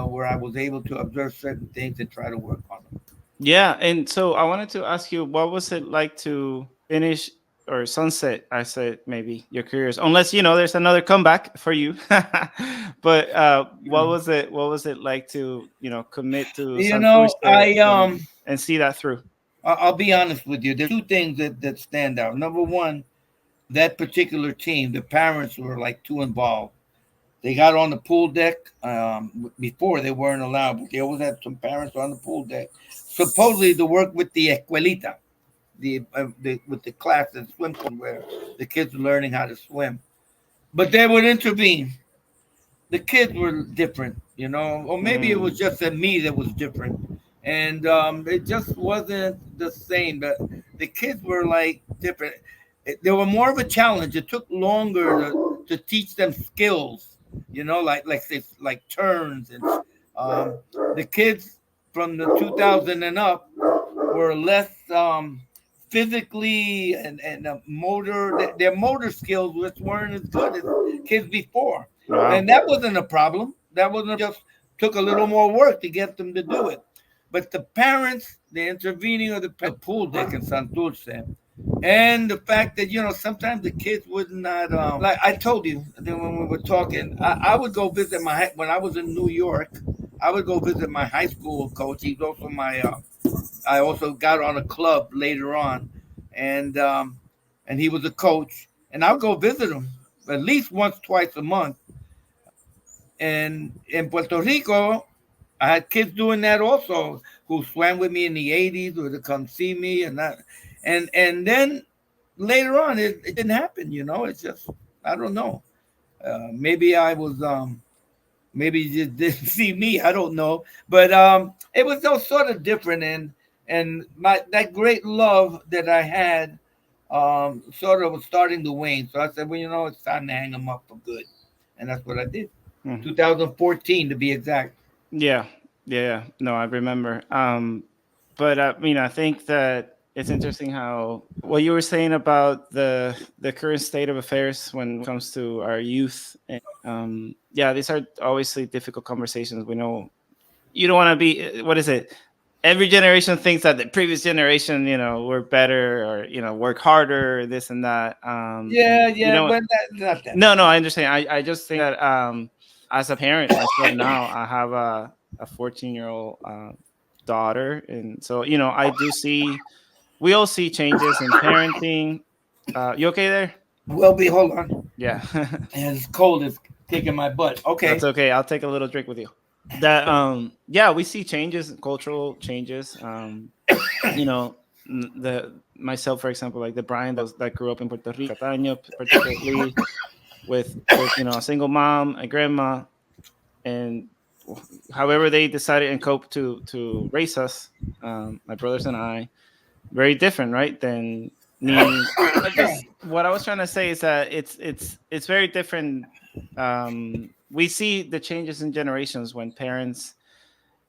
B: where I was able to observe certain things and try to work on them.
A: Yeah, and so I wanted to ask you, what was it like to finish or sunset? I said maybe your careers, unless there's another comeback for you. But what was it? What was it like to commit to
B: You know,
A: Santurce
B: I
A: and see that through?
B: I'll be honest with you. There's two things that stand out. Number one, that particular team, the parents were like too involved. They got on the pool deck before they weren't allowed, but they always had some parents on the pool deck, supposedly to work with the escuelita, with the class, the swim school where the kids were learning how to swim. But they would intervene. The kids were different, or maybe it was
A: Mm.
B: just that me that was different, and it just wasn't the same. The kids were like different. They were more of a challenge. It took longer to teach them skills, like turns and um, the kids from the 2000 and up were less physically and motor. Their motor skills weren't as good as kids before,
A: Wow.
B: and that wasn't a problem. That wasn't just took a little more work to get them to do it. But the parents, the intervening of the pool deck in Santurce, and the fact that sometimes the kids would not like I told you then when we were talking, I would go visit when I was in New York. I would go visit my high school coach. He's also my I also got on a club later on, and he was a coach, and I would go visit him at least once, twice a month. And in Puerto Rico, I had kids doing that also who swam with me in the '80s or to come see me, and then later on it didn't happen. It's just I don't know. Maybe I was maybe you just didn't see me. I don't know, but it was so sort of different, and my that great love that I had sort of was starting to wane. So I said, well, it's time to hang them up for good, and that's what I did.
A: Mhm.
B: 2014 to be exact.
A: Yeah, yeah. No, I remember. But I mean, I think that it's interesting how what you were saying about the current state of affairs when it comes to our youth. And yeah, these are obviously difficult conversations. We know you don't want to be. What is it? Every generation thinks that the previous generation, were better or work harder, this and that. And
B: Yeah,
A: you
B: yeah,
A: know,
B: but not that.
A: no, I understand. I just think that as a parent myself now, I have a 14-year-old daughter, and so I do see we all see changes in parenting. You okay there?
B: Well, be hold on.
A: Yeah,
B: And it's cold. It's kicking my butt.
A: that's
B: Okay.
A: okay. I'll take a little drink with you. That yeah, we see changes, cultural changes. You know, the myself for example, like the Brian that grew up in Puerto Rico, Cataño, particularly with a single mom, a grandma, and however they decided and cope to raise us, my brothers and I, very different, right? Than me. I just what I was trying to say is that it's very different. We see the changes in generations when parents,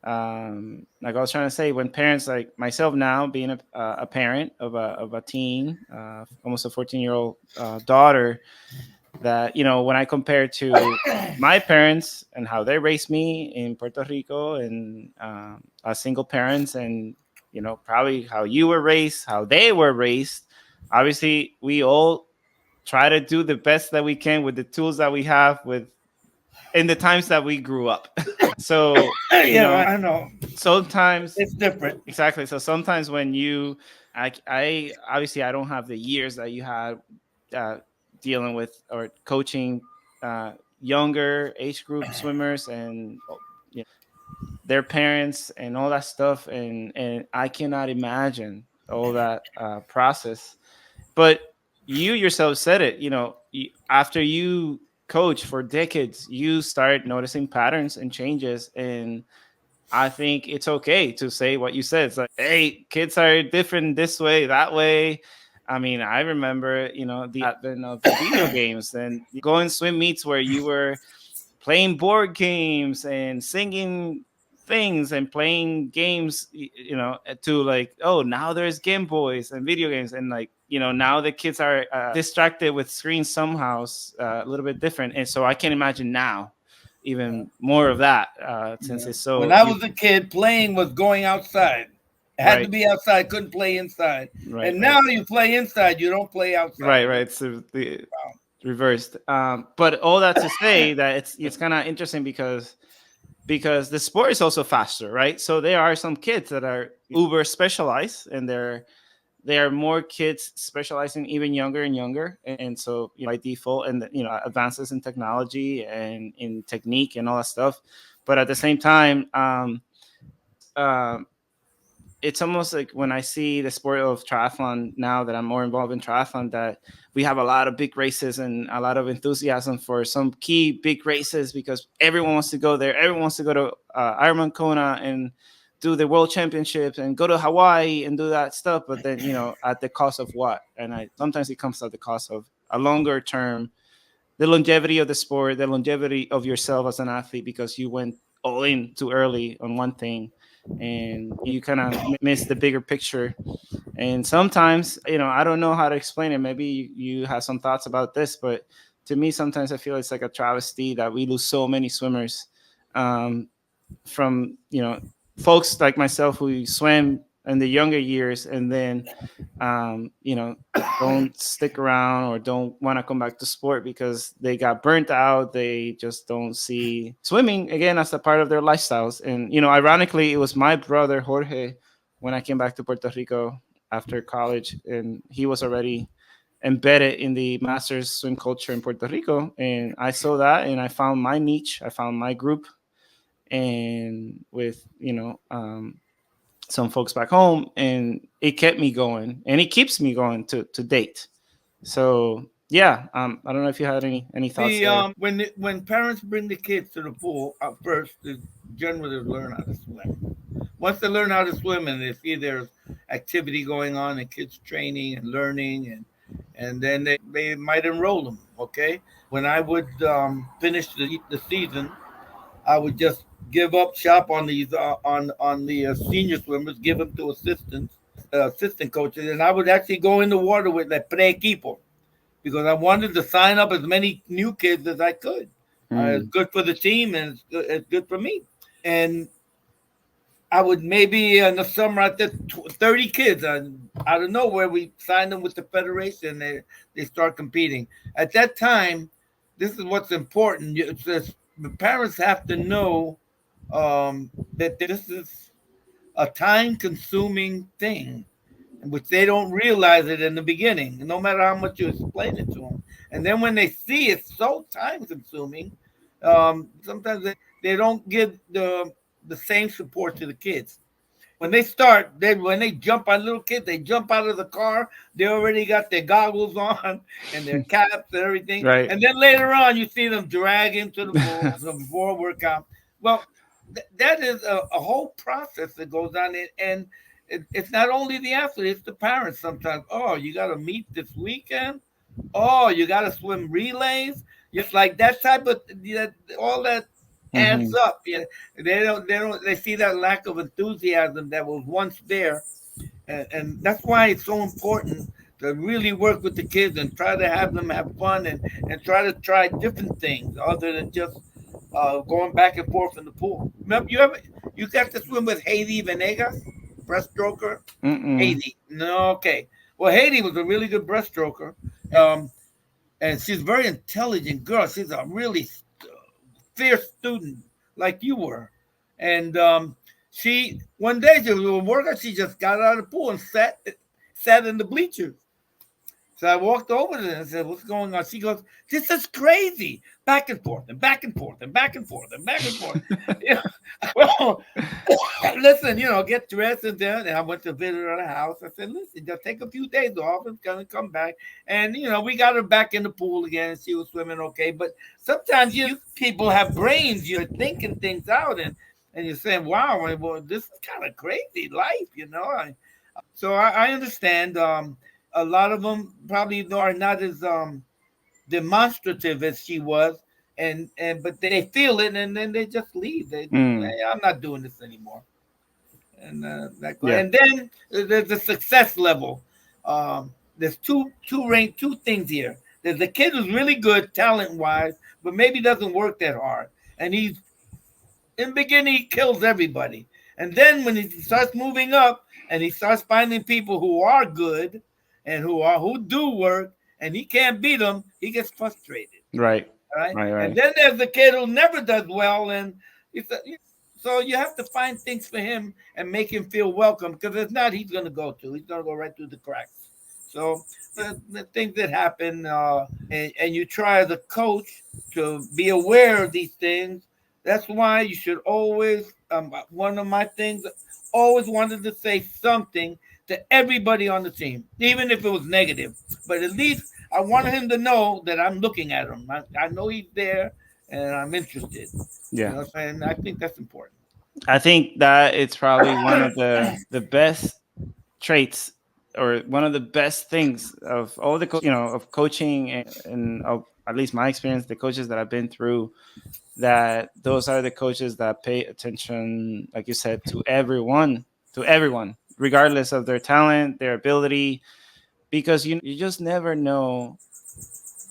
A: like I was trying to say, when parents like myself now being a parent of a teen, almost a 14-year-old daughter, that when I compare to my parents and how they raised me in Puerto Rico and as single parents, and probably how you were raised, how they were raised, obviously we all try to do the best that we can with the tools that we have, with in the times that we grew up. So,
B: Yeah, I know.
A: sometimes,
B: It's different.
A: exactly. So sometimes when I obviously I don't have the years that you had uh, dealing with or coaching younger age group swimmers and their parents and all that stuff, and I cannot imagine all that process. But you yourself said it. After you coach for decades, you start noticing patterns and changes, and I think it's okay to say what you said. It's like, hey, kids are different this way, that way. I mean, I remember, the advent of video games and going swim meets where you were playing board games and singing things and playing games, to like, oh, now there's Game Boys and video games. And like, now the kids are distracted with screens somehow, a little bit different. And so I can imagine now even more of that, since
B: Yeah.
A: it's
B: When
A: so
B: I
A: you
B: was a kid, playing was going outside. It had to
A: right,
B: be outside. Couldn't play inside.
A: right,
B: And
A: right,
B: now you play inside. You don't play outside.
A: right. So the reversed. But all that to say that it's kind of interesting because the sport is also faster, right? So there are some kids that are uber specialized, and there are more kids specializing even younger and younger, and so by default, and advances in technology and in technique and all that stuff. But at the same time, it's almost like when I see the sport of triathlon now that I'm more involved in triathlon, that we have a lot of big races and a lot of enthusiasm for some key big races because everyone wants to go there. Everyone wants to go to Ironman Kona and do the world championships and go to Hawaii and do that stuff. But then, at the cost of what? And sometimes it comes at the cost of a longer term, the longevity of the sport, the longevity of yourself as an athlete, because you went all in too early on one thing and you kind of miss the bigger picture. And sometimes, I don't know how to explain it. Maybe you have some thoughts about this, but to me, sometimes I feel it's like a travesty that we lose so many swimmers, from, folks like myself who swam in the younger years and then, don't stick around or don't want to come back to sport because they got burnt out. They just don't see swimming again as a part of their lifestyles. And, ironically, it was my brother, Jorge, when I came back to Puerto Rico after college, and he was already embedded in the masters swim culture in Puerto Rico. And I saw that and I found my niche, I found my group, and with, some folks back home, and it kept me going and it keeps me going to date. So yeah, I don't know if you had any thoughts
B: The
A: there.
B: when parents bring the kids to the pool, first they generally learn how to swim. Once they learn how to swim and they see there's activity going on and kids training and learning, and then they might enroll them. Okay, when I would finish the season, I would just give up shop on these on the senior swimmers, give them to assistant coaches, and I would actually go in the water with the pre equipo because I wanted to sign up as many new kids as I could. It's
A: Mm.
B: good for the team and it's good for me. And I would maybe in the summer I did 30 kids out of nowhere. We signed them with the federation. They start competing. At that time, this is what's important. It's just, the parents have to know that this is a time consuming thing, which they don't realize it in the beginning, no matter how much you explain it to them. And then when they see it's so time consuming, sometimes they don't give the same support to the kids. When they start, when they jump on little kids, they jump out of the car. They already got their goggles on and their caps and everything.
A: Right.
B: And then later on, you see them drag into the pool before workout. Well, that is a whole process that goes on, and it's not only the athlete; it's the parents. Sometimes, oh, you got to meet this weekend. Oh, you got to swim relays. It's like that type of all that adds
A: Hmm.
B: up. Yeah, they see that lack of enthusiasm that was once there, and that's why it's so important to really work with the kids and try to have them have fun and try different things other than just going back and forth in the pool. Remember, you got to swim with Haiti Venegas, breaststroker.
A: Mm-mm.
B: Haiti, no, okay. Well, Haiti was a really good breaststroker, um, and she's a very intelligent girl. She's a really fierce student like you were. And she one day she was working. She just got out of the pool and sat in the bleachers. So I walked over to her and said, "What's going on?" She goes, "This is crazy. Back and forth and back and forth and back and forth and back and forth." You know, well, listen, get dressed and then and I went to visit her at the house. I said, "Listen, just take a few days off and gonna come back." And we got her back in the pool again. She was swimming okay. But sometimes you people have brains. You're thinking things out and you're saying, "Wow, well, this is kind of crazy life." So I understand. A lot of them probably are not as demonstrative as she was, and but they feel it and then they just leave.
A: Mm,
B: I'm not doing this anymore,
A: yeah.
B: and then there's the success level. There's two things here. There's a kid who's really good talent wise, but maybe doesn't work that hard, and he's in the beginning he kills everybody, and then when he starts moving up and he starts finding people who are good and who do work, and he can't beat them, he gets frustrated.
A: Right.
B: All right,
A: Right.
B: and
A: Right.
B: then there's the kid who never does well, and so you have to find things for him and make him feel welcome, because if not, he's gonna go right through the cracks. So the things that happen, and you try as a coach to be aware of these things. That's why you should always. One of my things, always wanted to say something to everybody on the team, even if it was negative. But at least I wanted him to know that I'm looking at him. I know he's there, and I'm interested.
A: Yeah.
B: And I think that's important.
A: I think that it's probably one of the best traits or one of the best things of all the of coaching and of at least my experience, the coaches that I've been through, that those are the coaches that pay attention, like you said, to everyone, regardless of their talent, their ability, because you just never know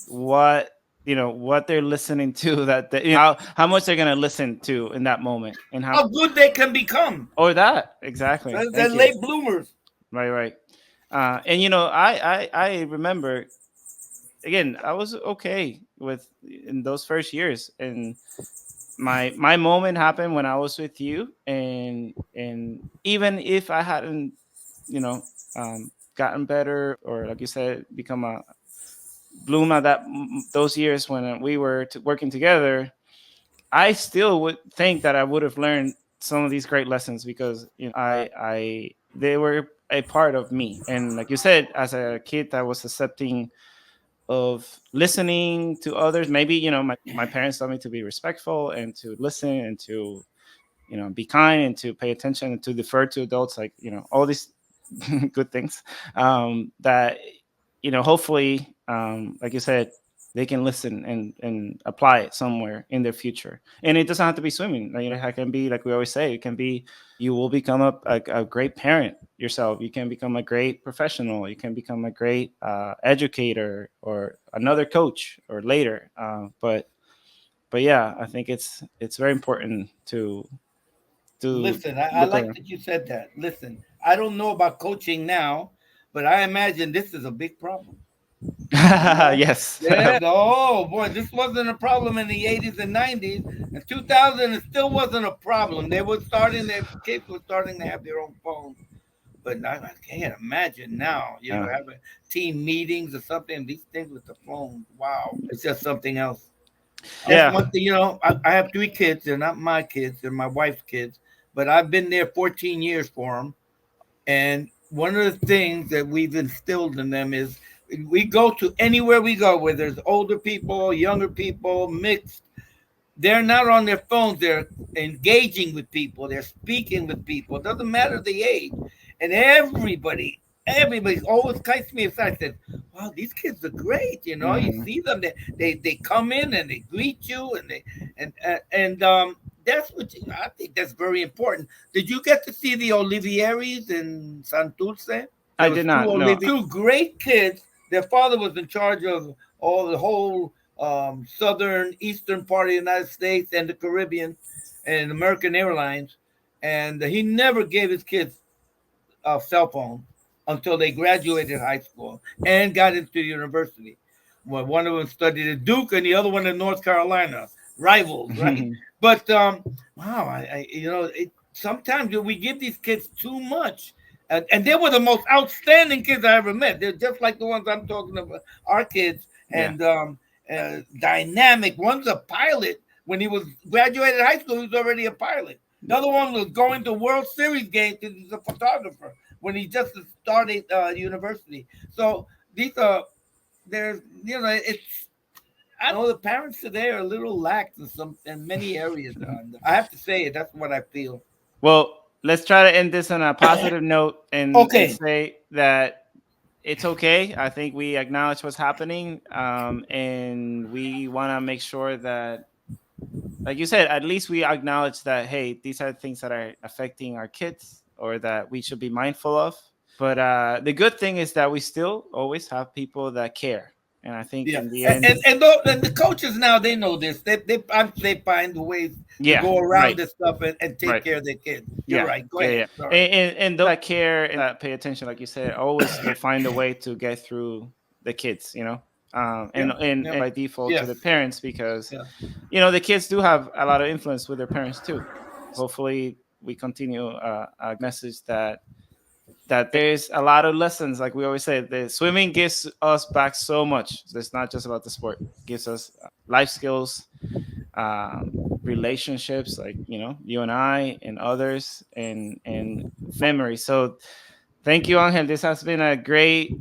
A: what what they're listening to, that how much they're gonna listen to in that moment, and how
B: How good they can become.
A: or that exactly.
B: They're
A: Thank you.
B: late bloomers.
A: Right, right. And I remember, again, I was okay with in those first years, and my moment happened when I was with you, and even if I hadn't, gotten better, or like you said, become a bloom at those years when we were working together, I still would think that I would have learned some of these great lessons, because I they were a part of me, and like you said, as a kid, I was accepting of listening to others. Maybe my parents taught me to be respectful and to listen and to be kind and to pay attention and to defer to adults, like all these good things, that hopefully, like you said, they can listen and apply it somewhere in their future. And it doesn't have to be swimming. Like, it can be, like we always say, it can be, you will become a great parent yourself, you can become a great professional, you can become a great educator or another coach or later, but yeah, I think it's very important to
B: Listen, I
A: look
B: like
A: around.
B: that you said that. Listen, I don't know about coaching now, but I imagine this is a big problem.
A: Yes.
B: Oh boy, this wasn't a problem in the 80s and 90s. In 2000, it still wasn't a problem. Their kids were starting to have their own phones. But I can't imagine now,
A: Yeah.
B: having team meetings or something, these things with the phone. Wow. It's just something else. That's
A: Yeah.
B: one thing, I have three kids. They're not my kids, they're my wife's kids. But I've been there 14 years for them. And one of the things that we've instilled in them is we go to anywhere we go, where there's older people, younger people, mixed. They're not on their phones. They're engaging with people. They're speaking with people. It doesn't matter the age. And everybody always kites me aside. Says, "Wow, these kids are great." You
A: Hmm.
B: see them. They come in and they greet you, and that's I think that's very important. Did you get to see the Olivieris in Santurce?
A: I
B: There
A: did
B: was two
A: not know.
B: Olivieri, two great kids. Their father was in charge of all the whole southern eastern part of the United States and the Caribbean and American Airlines, and he never gave his kids a cell phone until they graduated high school and got into university. Well, one of them studied at Duke and the other one in North Carolina. rivals, right? But wow, sometimes we give these kids too much, and they were the most outstanding kids I ever met. They're just like the ones I'm talking about, our kids,
A: Yeah.
B: and dynamic. One's a pilot. When he was graduated high school, he was already a pilot. The other one was going to World Series games because he's a photographer when he just started university. So these are there's it's I know the parents today are a little lax in many areas. I have to say it. That's what I feel.
A: Well, let's try to end this on a positive note and
B: Okay.
A: say that it's okay. I think we acknowledge what's happening, and we want to make sure that, like you said, at least we acknowledge that, hey, these are things that are affecting our kids or that we should be mindful of. But the good thing is that we still always have people that care, and I think
B: Yeah,
A: in the end,
B: and the coaches now they know this. They find the ways to
A: yeah,
B: go around
A: right,
B: this stuff and take
A: right.
B: care of their kids. You're
A: Yeah,
B: right. Go
A: yeah,
B: ahead.
A: yeah.
B: Sorry.
A: And those that care and that pay attention, like you said, always will find a way to get through the kids,
B: Yeah.
A: and
B: Yeah.
A: by default to
B: Yes.
A: the parents because,
B: Yeah.
A: the kids do have a lot of influence with their parents too. Hopefully, we continue a message that there's a lot of lessons, like we always say, the swimming gives us back so much. It's not just about the sport; it gives us life skills, relationships, like you and I and others, and memories. So thank you, Angel. This has been a great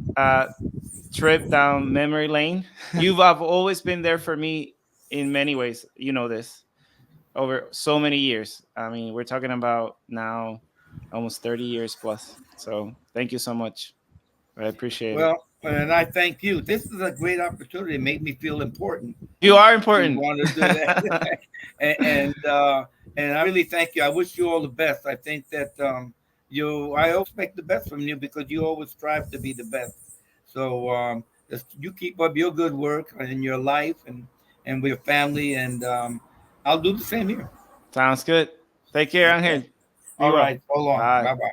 A: trip down memory lane. Have always been there for me in many ways. You know this over so many years. I mean, we're talking about now almost 30 years plus. So thank you so much. I appreciate it.
B: Well, and I thank you. This is a great opportunity. It made me feel important
A: You are
B: to
A: important.
B: want to do that. and and I really thank you. I wish you all the best. I think that I always expect the best from you because you always strive to be the best. So you keep up your good work in your life and with your family, and I'll do the same here.
A: Sounds good. Take care,
B: Okay.
A: Angel. Be
B: All
A: well.
B: right. So long.
A: Bye.
B: Bye bye.